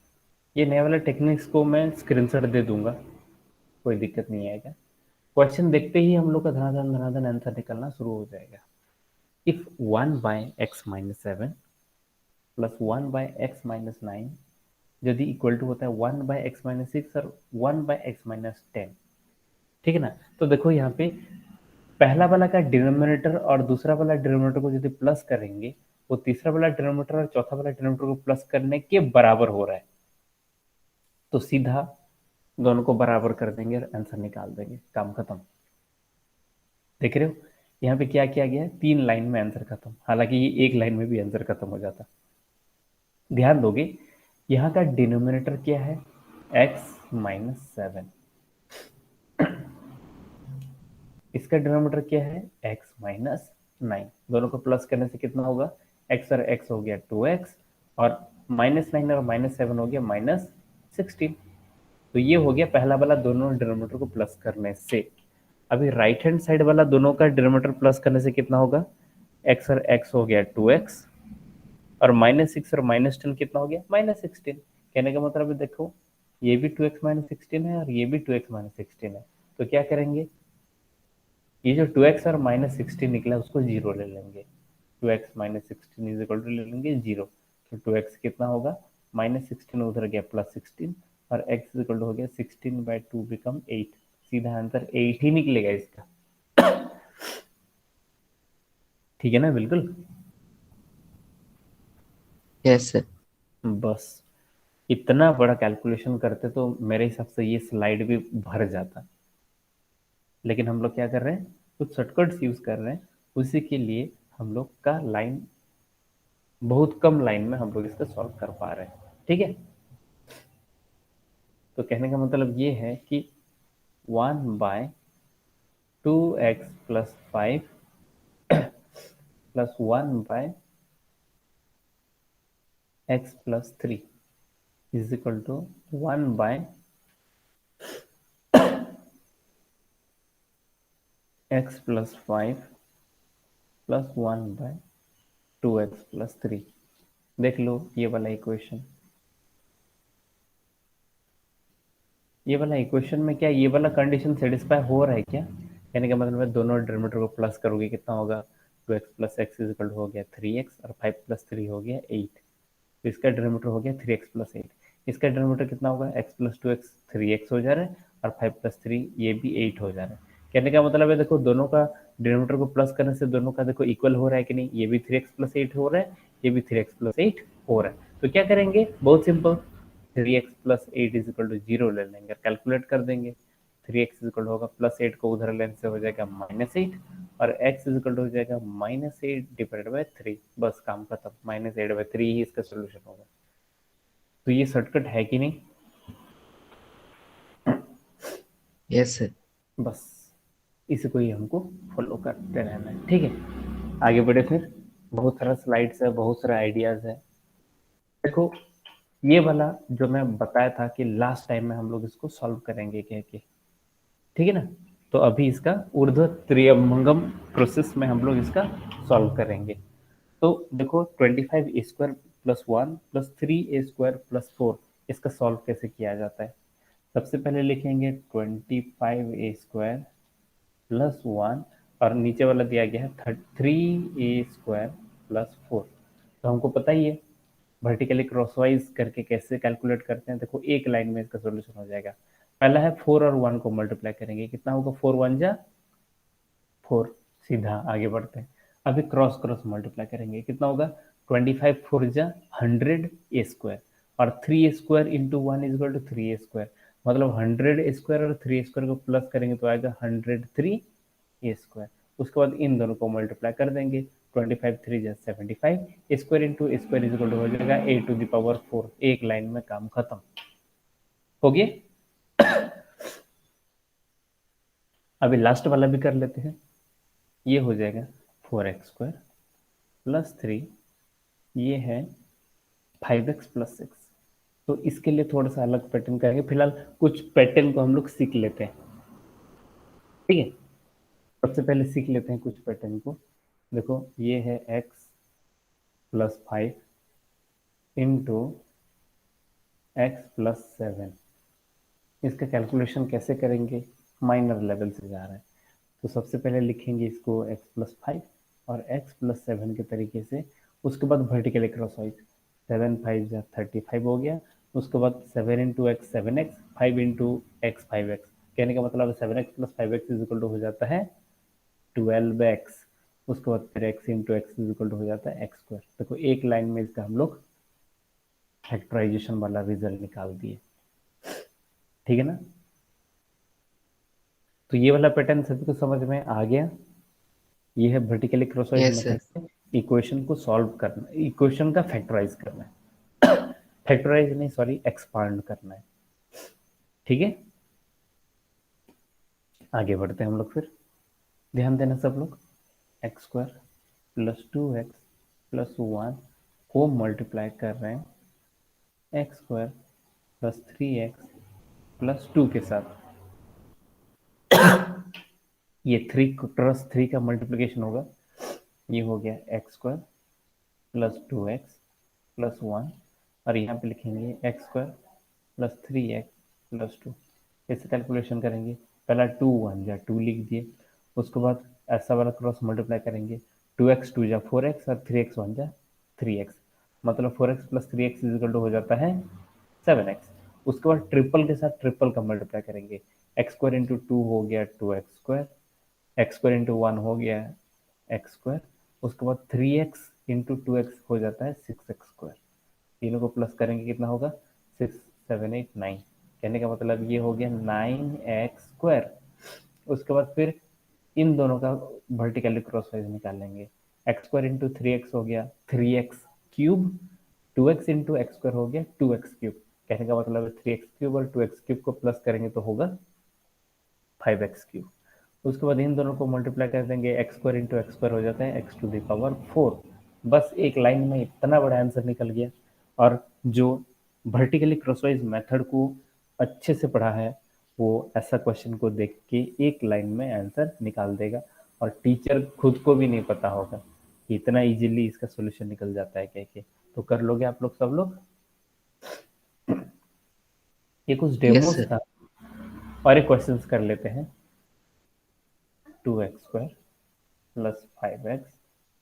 ये नया वाला टेक्निक्स को मैं स्क्रीनशॉट दे दूंगा, कोई दिक्कत नहीं आएगा। क्वेश्चन देखते ही हम लोग का धनाधन धनाधन आंसर निकलना शुरू हो जाएगा। इफ 1/x-7 प्लस 1/x-9 यदि इक्वल टू होता है 1/x-6 और 1/x-10, ठीक है ना? तो देखो यहाँ पे पहला वाला का डिनोमिनेटर और दूसरा वाला डिनोमिनेटर को यदि प्लस करेंगे, वो तीसरा वाला डिनोमिनेटर और चौथा वाला डिनोमिनेटर को प्लस करने के बराबर हो रहा है, तो सीधा दोनों को बराबर कर देंगे और आंसर निकाल देंगे, काम खत्म। देख रहे हो यहाँ पे क्या किया गया है? 3 लाइन में आंसर खत्म, हालांकि ये एक लाइन में भी आंसर खत्म हो जाता। ध्यान दोगे, यहाँ का डिनोमिनेटर क्या है? x-7, इसका डिनोमिनेटर क्या है? x-9। दोनों को प्लस करने से कितना होगा? x और x हो गया 2x, और -9 और -7 हो गया -16। तो ये हो गया पहला वाला दोनों डिनोमिनेटर को प्लस करने से। अभी राइट हैंड साइड वाला दोनों का डिनोमिनेटर प्लस करने से कितना होगा? x और x हो गया 2x, और -6 और -10 कितना हो गया? -16। कहने का मतलब है देखो, ये भी 2x-16 है और ये भी 2x-16 है, तो क्या करेंगे? ये जो 2x और -16 निकला उसको 0 ले लेंगे, 2x-16 इज इक्वल टू ले लेंगे 0। तो 2x कितना होगा, -16 उधर गया +16 और x इक्वल हो गया 16/2 बिकम 8। सीधा आंसर 8 ही निकलेगा इसका। ठीक है ना, बिल्कुल। Yes sir. बस इतना बड़ा कैलकुलेशन करते तो मेरे हिसाब से ये स्लाइड भी भर जाता, लेकिन हम लोग क्या कर रहे हैं, कुछ शॉर्टकट्स यूज कर रहे हैं। उसी के लिए हम लोग का लाइन बहुत कम लाइन में हम लोग इसका सॉल्व कर पा रहे हैं। ठीक है, तो कहने का मतलब ये है कि 1/2x + 5 + 1/x + 3 is equal to 1/x + 5 + 1/2x + 3। देख लो ये वाला इक्वेशन, ये वाला इक्वेशन में क्या ये वाला कंडीशन सेटिस्फाई हो रहा है क्या? कहने का मतलब है दोनों डिनोमिनेटर को प्लस करोगे कितना होगा, 2x + x इक्वल हो गया 3x और 5 + 3 हो गया 8। तो इसका डिनोमिनेटर हो गया 3x + 8। इसका डिनोमिनेटर कितना होगा, x + 2x 3x हो जा रहा है और 5 + 3 ये भी 8 हो जा रहा है। कहने का मतलब है देखो दोनों का डिनोमिनेटर को प्लस करने से दोनों का देखो इक्वल हो रहा है कि नहीं, ये भी 3x + 8 हो रहा है, ये भी 3x + 8 हो रहा है। तो क्या करेंगे, बहुत simple, 3x + 8 is equal to 0 ले लेंगे, कैलकुलेट कर देंगे। 3x इज इक्वल होगा +8 को उधर लेने से हो जाएगा -8 और x इज इक्वल हो जाएगा -8 डिवाइडेड बाय 3। बस काम खत्म, -8/3 ही इसका सोल्यूशन होगा। तो ये शॉर्टकट है कि नहीं? Yes sir. बस इसी को ही हमको फॉलो करते रहना है। ठीक है, आगे बढ़े फिर। बहुत सारा स्लाइड्स है, बहुत सारा आइडियाज है। देखो ये वाला जो मैं बताया था कि लास्ट टाइम में हम लोग इसको सॉल्व करेंगे कह के, ठीक है ना। तो अभी इसका ऊर्ध्व त्रियंगम प्रोसेस में हम लोग इसका सॉल्व करेंगे। तो देखो 25a² + 1 + 3a² + 4 इसका सॉल्व कैसे किया जाता है। सबसे पहले लिखेंगे 25a² + 1 और नीचे वाला दिया गया है 3a² + 4। तो हमको पता ही है वर्टिकली क्रॉसवाइज करके कैसे कैलकुलेट करते हैं। देखो एक लाइन में इसका सोल्यूशन हो जाएगा। पहला है 4 और 1 को मल्टीप्लाई करेंगे, कितना होगा, 4 × 1 = 4। सीधा आगे बढ़ते हैं। अभी क्रॉस क्रॉस मल्टीप्लाई करेंगे, कितना होगा, 25 4 × 100a² और 3a² into 1 is equal to 3a²। मतलब 100a² और 3a² को प्लस करेंगे तो आएगा 103a²। उसके बाद इन दोनों को मल्टीप्लाई कर देंगे, 25 3 × 75 a² into a² is equal to हो जाएगा a⁴। एक लाइन में काम खत्म हो गया। अभी लास्ट वाला भी कर लेते हैं। ये हो जाएगा 4x² + 3, ये है 5x + 6। तो इसके लिए थोड़ा सा अलग पैटर्न करेंगे, फिलहाल कुछ पैटर्न को हम लोग सीख लेते हैं। ठीक है, सबसे पहले सीख लेते हैं कुछ पैटर्न को। देखो ये है x + 5 इंटू x + 7। इसका कैलकुलेशन कैसे करेंगे, माइनर लेवल से जा रहा है। तो सबसे पहले लिखेंगे इसको x + 5 और x + 7 के तरीके से। उसके बाद वर्टिकली क्रॉसवाइज 7 5 = 35 हो गया। उसके बाद 7 × x 7x, 5 × x 5x। कहने का मतलब 7x + 5x is equal to हो जाता है 12x। उसके बाद फिर x × x is equal to हो जाता है x²। देखो एक लाइन में इसका हम लोग फैक्टराइजेशन वाला रिजल्ट निकाल दिए। ठीक है ना, तो ये वाला पैटर्न सभी को समझ में आ गया। ये है vertically crosswise yes method sir. से इक्वेशन को सॉल्व करना, इक्वेशन का फैक्टराइज करना है। फैक्टराइज नहीं, सॉरी, एक्सपांड करना है। ठीक है, आगे बढ़ते हैं हम लोग फिर। ध्यान देना सब लोग, x² + 2x + 1 को मल्टीप्लाई कर रहे हैं x² + 3x + 2 के साथ। ये 3 क्रॉस 3 का मल्टीप्लिकेशन होगा, ये हो गया x² + 2x + 1 और यहाँ पे लिखेंगे x² + 3x + 2। ऐसे कैलकुलेशन करेंगे। पहला 2 1 = 2 लिख दिए। उसके बाद ऐसा वाला क्रॉस मल्टीप्लाई करेंगे, 2x 2 = 4x और 3x 1 = 3x। मतलब 4x plus 3x is equal to हो जाता है 7x। उसके बाद ट्रिपल के साथ ट्रिपल का मल्टीप्लाई करेंगे, एक्स स्क्वायर इंटू 2 हो गया 2x square, x square into 1 हो गया एक्स स्क्वायर, उसके बाद 3x इंटू 2x हो जाता है 6x स्क्वायर। तीनों को प्लस करेंगे कितना होगा 6 7 8 9, कहने का मतलब ये हो गया 9x स्क्वायर। उसके बाद फिर इन दोनों का वर्टिकली क्रॉस वाइज निकाल लेंगे, एक्स स्क्वायर इंटू 3x हो गया 3x cube, 2x into x square हो गया 2x क्यूब, कहने का मतलब है 3x क्यूब और 2x क्यूब को प्लस करेंगे तो होगा 5x क्यूब। उसके बाद इन दोनों को मल्टीप्लाई कर देंगे, x square into x square हो जाता है एक्स टू द पावर 4। बस एक लाइन में इतना बड़ा आंसर निकल गया। और जो वर्टिकली क्रॉसवाइज मेथड को अच्छे से पढ़ा है वो ऐसा क्वेश्चन को देख के एक लाइन में आंसर निकाल देगा, और टीचर खुद को भी नहीं पता होगा कि इतना इजीली इसका सॉल्यूशन निकल जाता है कह के। तो कर लोगे आप लोग सब लोग? ये कुछ यस डेमोस सर। था, और एक क्वेश्चंस कर लेते हैं। 2x square plus 5x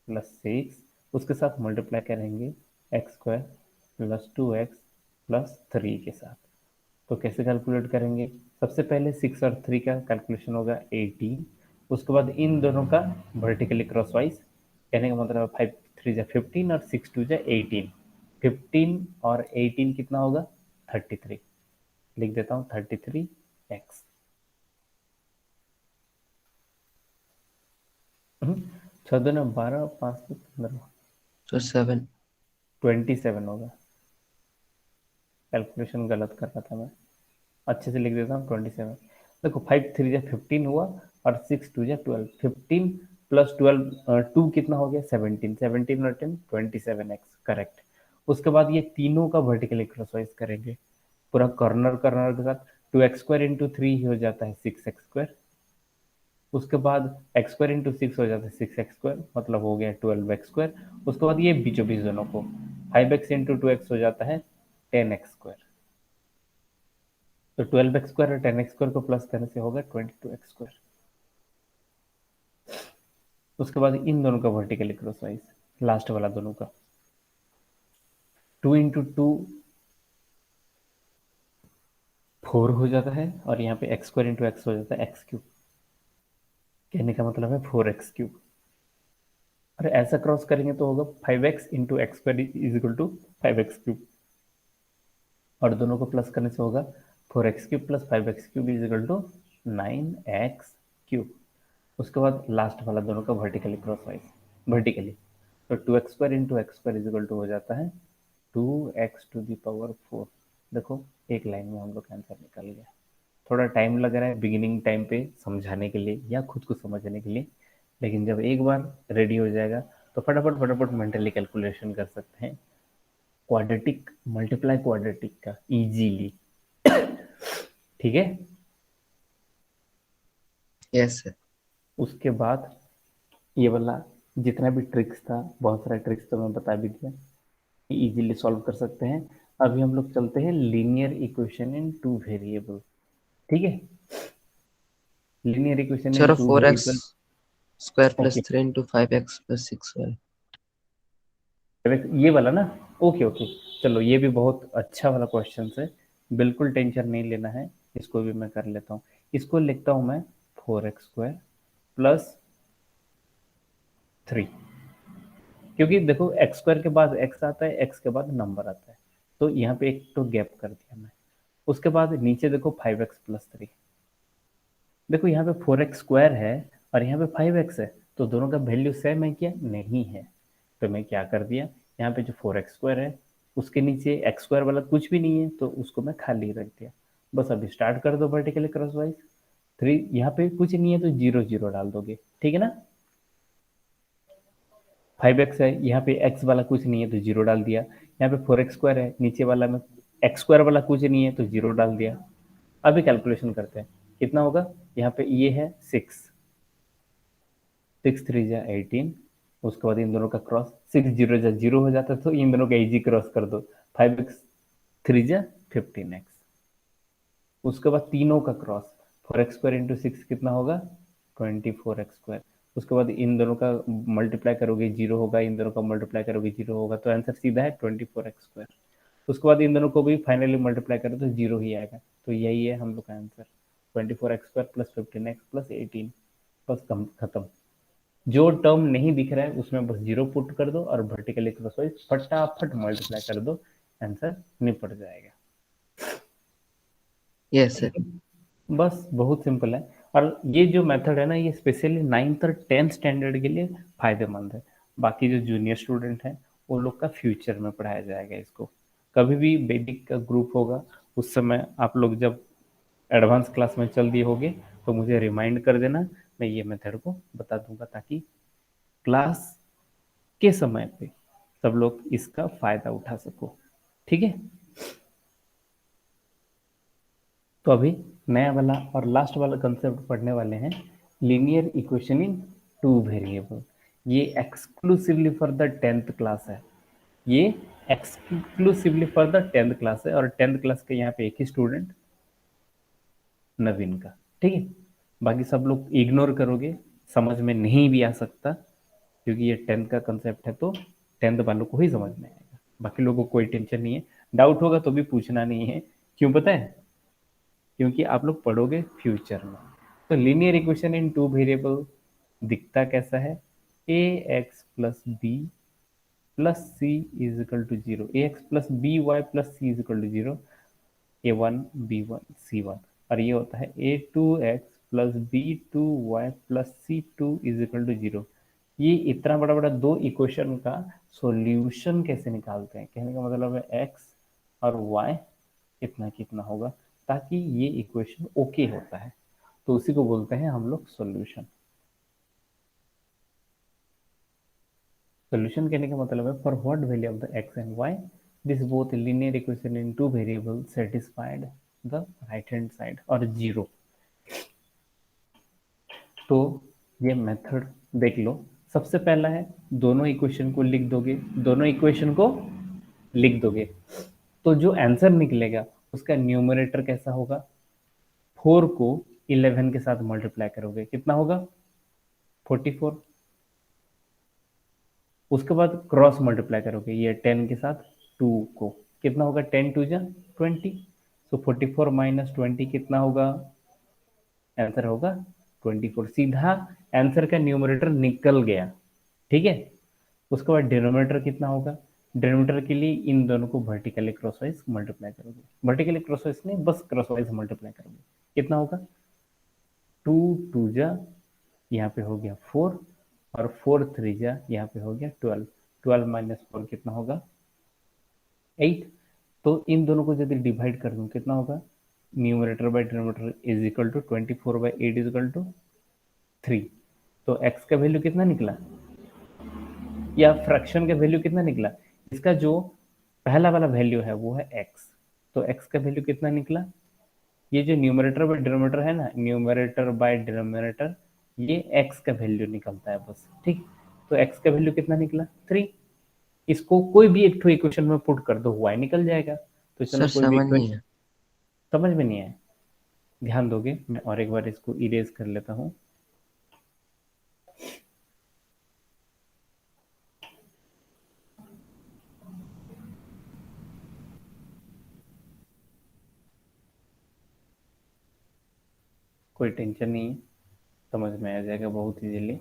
plus 6, उसके साथ मल्टीप्लाई करेंगे x square plus 2x plus 3 के साथ। तो कैसे कैलकुलेट करेंगे? सबसे पहले 6 और 3 का कैलकुलेशन होगा 18, उसके बाद इन दोनों का वर्टिकली क्रॉसवाइज, कहने का मतलब 5 3 जा 15 और 6 2 जा 18, 15 और 18 कितना होगा 33, लिख देता हूँ 33x। 14 12 5 15 सर 7। 27 होगा। कैलकुलेशन गलत कर रहा था मैं, अच्छे से लिख देता हूँ 27। देखो 5 3 जा 15 हुआ और 6 2 जा 12, 15 प्लस 12 2 कितना हो गया 17, 17 और 10 27x करेक्ट। उसके बाद ये तीनों का वर्टिकली क्रॉसवाइज करेंगे पूरा कॉर्नर कॉर्नर के साथ, 2x स्क्वायर इंटू 3 हो जाता है 6x स्क्वायर, उसके बाद एक्स स्क्वायर इंटू 6 हो जाता है 6x स्क्वायर, मतलब हो गया 12x स्क्वायर। उसके बाद ये बीचों बीच दोनों को 5x इंटू 2x हो जाता है 10x स्क्वायर। तो 12x स्क्वायर और 10x स्क्वायर को प्लस करने से होगा 22x स्क्वायर। उसके बाद इन दोनों का वर्टिकली क्रॉसवाइज, लास्ट वाला दोनों का 2 इंटू 2 4 हो जाता है, और यहाँ पे एक्स स्क्वायर इंटू एक्स हो जाता है एक्स क्यूब, कहने का मतलब है 4x क्यूब। और ऐसा क्रॉस करेंगे तो होगा 5x into x square is equal to 5x cube, और दोनों को प्लस करने से होगा 4x cube plus 5x cube is equal to 9x cube. उसके बाद लास्ट वाला दोनों का वर्टिकली क्रॉसवाइज, वर्टिकली तो 2x square into x square is equal to हो जाता है 2x टू द पावर 4। देखो एक लाइन में हम लोग का आंसर निकल गया। थोड़ा टाइम लग रहा है बिगिनिंग टाइम पे समझाने के लिए या खुद को समझने के लिए, लेकिन जब एक बार रेडी हो जाएगा तो फटाफट फटाफट मेंटली कैलकुलेशन कर सकते हैं क्वाड्रेटिक मल्टीप्लाई क्वाड्रेटिक का इजीली। ठीक है। Yes sir. उसके बाद ये वाला जितना भी ट्रिक्स था, बहुत सारा ट्रिक्स तो मैं बता भी दिया, इजीली सॉल्व कर सकते हैं। अभी हम लोग चलते हैं linear equation in two variable. ठीक है, linear equation in sir two 4x variable. Square plus okay, 3 into 5x plus 6y। ये वाला ना, ओके ओके, चलो ये भी बहुत अच्छा वाला क्वेश्चन है, बिल्कुल टेंशन नहीं लेना है, इसको भी मैं कर लेता हूँ। इसको लिखता हूँ मैं 4x स्क्वायर प्लस 3, क्योंकि देखो एक्स स्क्वायर के बाद एक्स आता है, एक्स के बाद नंबर आता है, तो यहाँ पे एक तो गैप कर दिया मैं। उसके बाद नीचे देखो 5x प्लस 3, देखो यहाँ पे 4x स्क्वायर है और यहाँ पे 5x है, तो दोनों का वैल्यू सेम है क्या? नहीं है। तो मैं क्या कर दिया, यहाँ पे जो 4x स्क्वायर है उसके नीचे एक्स स्क्वायर वाला कुछ भी नहीं है, तो उसको मैं खाली रख दिया। बस अभी स्टार्ट कर दो वर्टिकली क्रॉसवाइज। 3 यहाँ पे कुछ नहीं है तो 0 0 डाल दोगे, ठीक है ना। 5x है, यहाँ पे x वाला कुछ नहीं है तो 0 डाल दिया। यहाँ पे 4x स्क्वायर है, नीचे वाला में x स्क्वायर वाला कुछ नहीं है तो 0 डाल दिया। अभी कैलकुलेशन करते हैं कितना होगा। यहाँ पे ये है 6, 6 3 जा 18, उसके बाद इन दोनों का क्रॉस, 6 0 जा 0 हो जाता है, तो इन दोनों का इजी क्रॉस कर दो, 5x 3 जा 15x। उसके बाद तीनों का क्रॉस, 4x स्क्वायर इंटू 6 कितना होगा 24x स्क्वायर, उसके बाद इन दोनों का मल्टीप्लाई करोगे 0 होगा, इन दोनों का मल्टीप्लाई करोगे 0 होगा, तो आंसर सीधा है 24x स्क्वायर। उसके बाद इन दोनों को भी फाइनली मल्टीप्लाई करो तो 0 ही आएगा। तो यही है हम लोग का answer, 24x square plus 15x plus 18। बस खत्म। जो टर्म नहीं दिख रहा है उसमें बस 0 पुट कर दो और वर्टिकली क्रॉसवाइज फटाफट मल्टीप्लाई कर दो, आंसर निपट जाएगा। Yes sir. ठीक है, बस बहुत सिंपल है। और ये जो मेथड है ना, ये स्पेशली 9th और 10th स्टैंडर्ड के लिए फायदेमंद है। बाकी जो जूनियर स्टूडेंट हैं वो लोग का फ्यूचर में पढ़ाया जाएगा इसको। कभी भी वैदिक का ग्रुप होगा उस समय आप लोग जब एडवांस क्लास में चल दिए होगे तो मुझे रिमाइंड कर देना, मैं ये मेथड को बता दूंगा ताकि क्लास के समय पे सब लोग इसका फायदा उठा सको। ठीक है, तो अभी नया वाला और लास्ट वाला कंसेप्ट पढ़ने वाले हैं, linear equation in two variable. ये exclusively for the 10th class है, ये exclusively for the 10th class है, और 10th क्लास के यहाँ पे एक ही स्टूडेंट नवीन का। ठीक है, बाकी सब लोग इग्नोर करोगे, समझ में नहीं भी आ सकता क्योंकि ये 10th का कंसेप्ट है, तो 10th वालों को ही समझ में आएगा, बाकी लोगों को कोई टेंशन नहीं है। डाउट होगा तो भी पूछना नहीं है, क्यों पता है? क्योंकि आप लोग पढ़ोगे फ्यूचर में। तो linear equation in two variable दिखता कैसा है? A x plus b plus c is equal to 0, a x plus b y plus c is equal to 0, a1 b1 c1। और ये होता है a2x plus b2y plus c2 is equal to 0। ये इतना बड़ा बड़ा दो इक्वेशन का सॉल्यूशन कैसे निकालते हैं? कहने का मतलब है x और y इतना कितना होगा ताकि ये इक्वेशन ओके होता है, तो उसी को बोलते हैं हम लोग सॉल्यूशन। सॉल्यूशन कहने का मतलब है for what value of the x and y this both linear equation in two variable satisfied the right hand side और 0। तो ये मेथड देख लो। सबसे पहला है दोनों इक्वेशन को लिख दोगे, दोनों इक्वेशन को लिख दोगे तो जो आंसर निकलेगा उसका न्यूमरेटर कैसा होगा? 4 को 11 के साथ मल्टीप्लाई करोगे, कितना होगा? 44। उसके बाद क्रॉस मल्टीप्लाई करोगे ये 10 के साथ 2 को, कितना होगा? 10 टू जा 20। सो 44 माइनस 20 कितना होगा? आंसर होगा 24। सीधा आंसर का न्यूमरेटर निकल गया। ठीक है, उसके बाद डिनोमिनेटर कितना होगा? डिनोमिनेटर के लिए इन दोनों को वर्टिकली क्रॉसवाइज मल्टीप्लाई करोगे, वर्टिकली क्रॉसवाइज नहीं बस क्रॉसवाइज मल्टीप्लाई करोगे, कितना होगा? 2 टू जा यहाँ पे हो गया 4 और 4 3 जा यहाँ पे हो गया 12। 12 माइनस 4 कितना होगा? 8। तो इन दोनों को यदि डिवाइड कर दूं कितना होगा? Numerator by denominator is equal to 24 by 8 is equal to 3। तो x का वैल्यू कितना निकला, या फ्रैक्शन का वैल्यू कितना निकला? इसका जो पहला वाला वैल्यू है वो है x, तो x का वैल्यू कितना निकला? ये जो न्यूमरेटर बाय डिनोमिनेटर है ना, न्यूमरेटर बाय डिनोमिनेटर, ये x का वैल्यू निकलता है बस। ठीक, तो x का वैल्यू कितना निकला? 3। इसको कोई भी एक इक्वेशन में पुट कर दो, y निकल जाएगा। तो चलो सर कोई भी समझ नहीं इक्वेशन है। समझ में नहीं आया, ध्यान दोगे मैं और एक बार इसको इरेज कर लेता हूँ। कोई टेंशन नहीं है, समझ में आ जाएगा बहुत इजीली,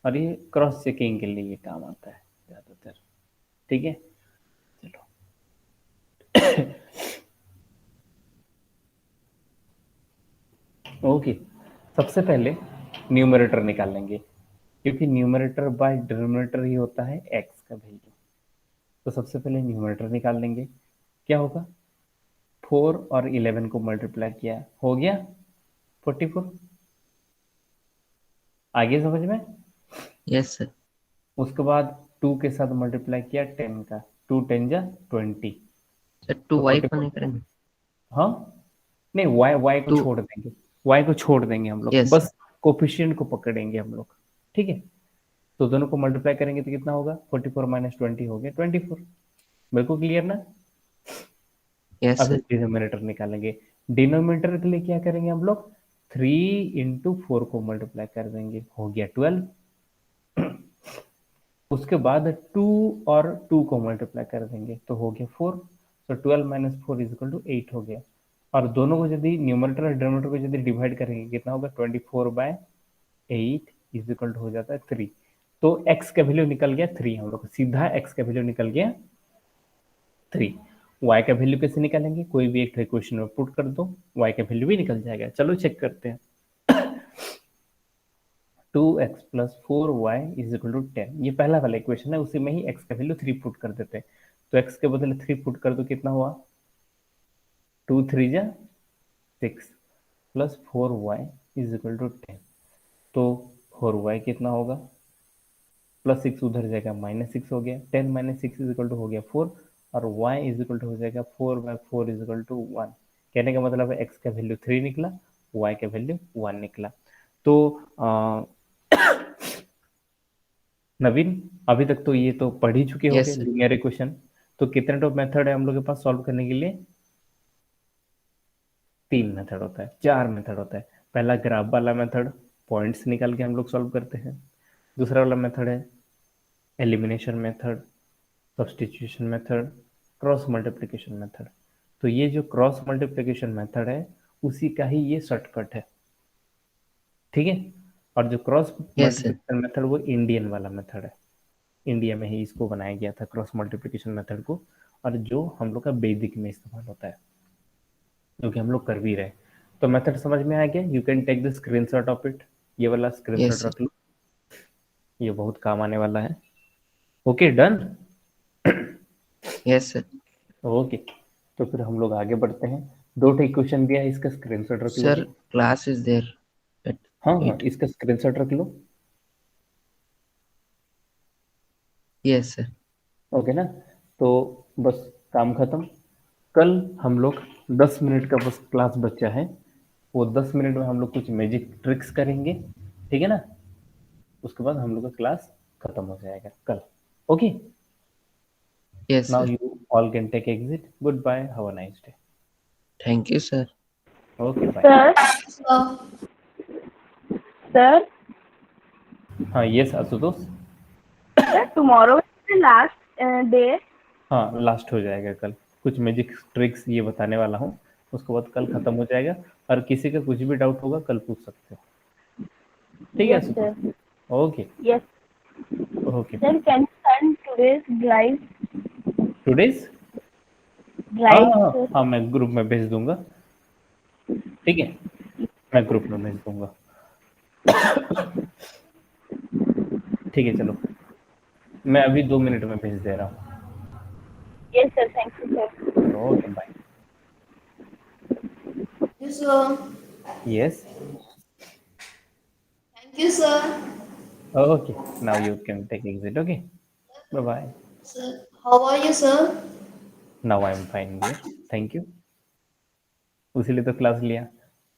और ये क्रॉस चेकिंग के लिए ये काम आता है ज़्यादातर। ठीक है, चलो ओके। सबसे पहले न्यूमरेटर निकाल लेंगे क्योंकि न्यूमरेटर बाय डिनोमिनेटर ही होता है x का वैल्यू। तो सबसे पहले न्यूमरेटर निकाल लेंगे, क्या होगा? 4 और 11 को मल्टीप्लाई किया हो गया 44। आगे समझ में? Yes sir. उसके बाद 2 के साथ मल्टीप्लाई किया 10 का, 2 10 जा 20। सर टू तो वाई को 44, नहीं करेंगे? हाँ नहीं, y को टू। छोड़ देंगे, y को छोड़ देंगे हम लोग, यस सर। बस कोफिशिएंट को पकड़ेंगे हम लोग। ठीक है, तो दोनों को मल्टीप्लाई करेंगे तो कितना होगा? 44 माइनस 20 हो गया 24। बिल्कुल क्लियर ना? यस अब सर। डिनोमिनेटर निकालेंगे। डिनोमिनेटर के लिए क्या करेंगे हम लोग? 3 इंटू 4 को मल्टीप्लाई कर देंगे, हो गया 12। उसके बाद 2 और 2 को मल्टीप्लाई कर देंगे तो हो गया 4। तो 12 माइनस 4 इज इक्वल टू 8 हो गया। और दोनों को यदि न्यूमरेटर और डिनोमिनेटर को यदि डिवाइड करेंगे कितना होगा, 24/8 इज इक्वल टू हो जाता है 3। तो x का वैल्यू निकल गया 3, हम लोग सीधा x का वैल्यू निकल गया 3। y का वैल्यू कैसे निकालेंगे, कोई भी एक इक्वेशन में पुट कर दो, y का वैल्यू भी निकल जाएगा। चलो चेक करते हैं। 2x plus 4y is equal to 10, ये पहला वाला इक्वेशन है, उसी में ही x का वैल्यू 3 पुट कर देते हैं। तो x के बदले 3 पुट कर दो, कितना हुआ, 2 3 जा 6 plus 4y is equal to 10। तो 4y कितना होगा, प्लस 6 उधर जाएगा माइनस 6 हो गया, 10 माइनस 6 इज इक्वल टू हो गया 4, और y इज इक्वल टू हो जाएगा 4/4 इज इक्वल टू 1। कहने का मतलब है x का वैल्यू 3 निकला, y का वैल्यू 1 निकला। तो नवीन, अभी तक तो ये तो पढ़ ही चुके Yes, होंगे sir. Linear equation. तो कितने टॉप मेथड है हम लोग के पास सॉल्व करने के लिए, 3 मेथड होता है, 4 मेथड होता है। पहला ग्राफ वाला मेथड, पॉइंट्स निकाल के हम लोग सॉल्व करते हैं। दूसरा वाला मेथड है elimination method, substitution method, cross multiplication method. तो ये जो क्रॉस मल्टीप्लिकेशन मेथड है उसी का ही ये शॉर्टकट है, ठीक है। और जो cross Yes, sir. Multiplication method वो इंडियन वाला मेथड है, इंडिया में ही इसको बनाया गया था क्रॉस मल्टीप्लिकेशन मेथड को, और जो हम लोग का वैदिक में इस्तेमाल होता है, जो कि हम लोग कर भी रहे। तो मेथड समझ में आ गया, you can take the screenshot of it, ये वाला Yes, स्क्रीनशॉट sir. रख लो, ये बहुत काम आने वाला है। Okay done. Yes, sir. Okay, तो फिर हम लोग आगे बढ़ते हैं। 2 क्वेश्चन दिया है, इसका स्क्रीनशॉट रख लो। Sir, class is there at हाँ हाँ, 8. इसका स्क्रीनशॉट रख लो। Yes, sir. ओके ना, तो बस काम खत्म। कल हम लोग 10 मिनट का बस क्लास बचा है, वो 10 मिनट में हम लोग कुछ मैजिक ट्रिक्स करेंगे, ठीक है ना। उसके बाद हम लोग का क्लास खत्म हो जाएगा कल। Okay, Yes, now sir. You all can take exit, goodbye, have a nice day. Thank you, sir. Okay bye. Sir, sir, हाँ yes Ashutosh. sir, tomorrow is the last day. हाँ लास्ट हो जाएगा कल, कुछ मैजिक ट्रिक्स ये बताने वाला हूँ, उसके बाद कल खत्म हो जाएगा। और किसी का कुछ भी डाउट होगा कल पूछ सकते हो, ठीक है Yes, sir. Ashutosh. Okay Yes. Okay Sir, can you send today's drive? Today's, हाँ Drive, हाँ sir. हाँ, मैं ग्रुप में भेज दूंगा, ठीक है, मैं ग्रुप में भेज दूंगा। ठीक है चलो, मैं अभी 2 मिनट में भेज दे रहा हूँ। Yes, sir. Thank you, sir. चलो okay bye. Yes, sir. Yes Thank you, sir. Okay, now you can take exit, okay bye bye. Sir, how are you, sir? Now I am fine dear, thank you. उसीलिए तो class लिया,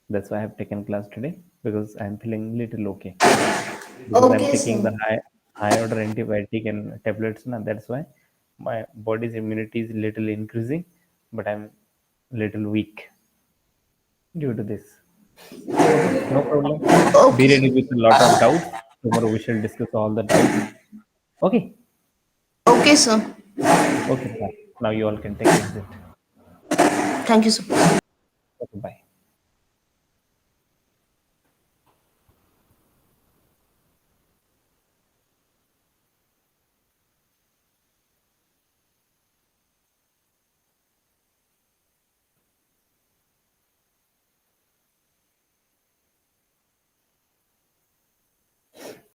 that's why I have taken class today, because I am feeling little okay, because I am Okay, taking sir. the high order antibiotic and tablets na, that's why my body's immunity is little increasing, but I'm little weak due to this. Okay, no problem, be Okay, ready sir. with a lot of doubts. Tomorrow we shall discuss all the doubts. Okay, Okay, sir. okay bye. Now you all can take exit. Thank you, sir.